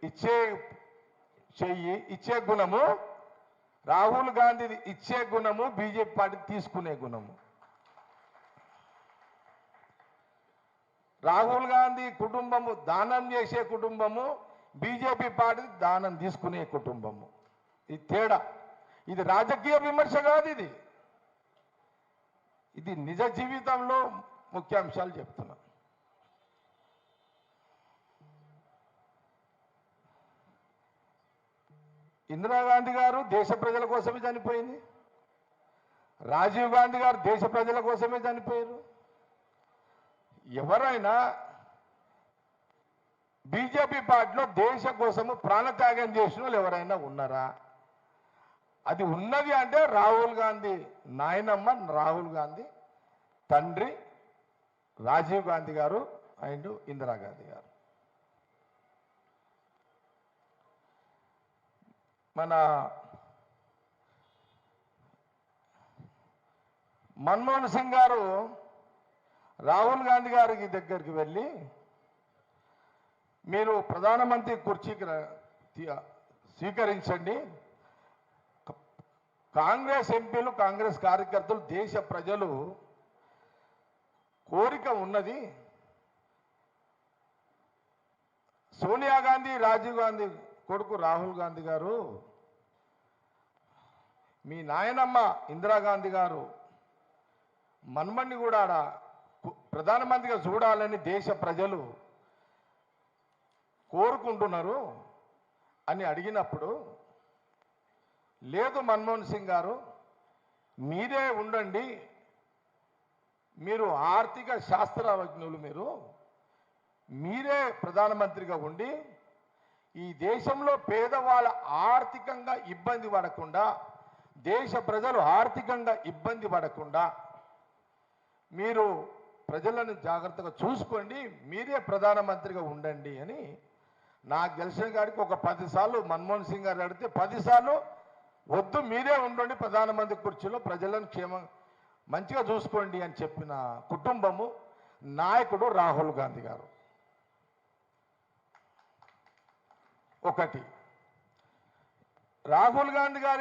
ఇచ్చే చెయ్యి ఇచ్చే గుణము, రాహుల్ గాంధీది ఇచ్చే గుణము, బీజేపీ పార్టీ తీసుకునే గుణము. రాహుల్ గాంధీ కుటుంబము దానం చేసే కుటుంబము, బీజేపీ పార్టీ దానం తీసుకునే కుటుంబము. ఇది తేడా. ఇది రాజకీయ విమర్శ కాదు, ఇది నిజ జీవితంలో ముఖ్యాంశాలు చెప్తున్నా. ఇందిరాగాంధీ గారు దేశ ప్రజల కోసమే చనిపోయింది. రాజీవ్ గాంధీ గారు దేశ ప్రజల కోసమే చనిపోయారు. ఎవరైనా బీజేపీ పార్టీలో దేశ కోసము ప్రాణత్యాగం చేసిన వాళ్ళు ఎవరైనా ఉన్నారా? అది ఉన్నది అంటే రాహుల్ గాంధీ నాయనమ్మ, రాహుల్ గాంధీ తండ్రి రాజీవ్ గాంధీ గారు అండ్ ఇందిరాగాంధీ గారు. మన మన్మోహన్ సింగ్ గారు రాహుల్ గాంధీ గారికి దగ్గరికి వెళ్ళి, మీరు ప్రధానమంత్రి కుర్చీకి స్వీకరించండి, కాంగ్రెస్ ఎంపీలు కాంగ్రెస్ కార్యకర్తలు దేశ ప్రజలు కోరిక ఉన్నది, సోనియా గాంధీ రాజీవ్ గాంధీ కొడుకు రాహుల్ గాంధీ గారు, మీ నాయనమ్మ ఇందిరాగాంధీ గారు మన్మన్ని కూడా ప్రధానమంత్రిగా చూడాలని దేశ ప్రజలు కోరుకుంటున్నారు అని అడిగినప్పుడు, లేదు మన్మోహన్ సింగ్ గారు మీరే ఉండండి, మీరు ఆర్థిక శాస్త్రజ్ఞులు, మీరే ప్రధానమంత్రిగా ఉండి ఈ దేశంలో పేదవాళ్ళ ఆర్థికంగా ఇబ్బంది పడకుండా, దేశ ప్రజలు ఆర్థికంగా ఇబ్బంది పడకుండా మీరు ప్రజలను జాగ్రత్తగా చూసుకోండి, మీరే ప్రధానమంత్రిగా ఉండండి అని నాకు తెలిసిన గారికి ఒక 10 సార్లు మన్మోహన్ సింగ్ గారు అడిగితే 10 సార్లు వద్దు మీరే ఉండండి ప్రధానమంత్రి కుర్చీలో, ప్రజలను మంచిగా చూసుకోండి అని చెప్పిన కుటుంబము నాయకుడు రాహుల్ గాంధీ గారు. ఒకటి రాహుల్ గాంధీ గారి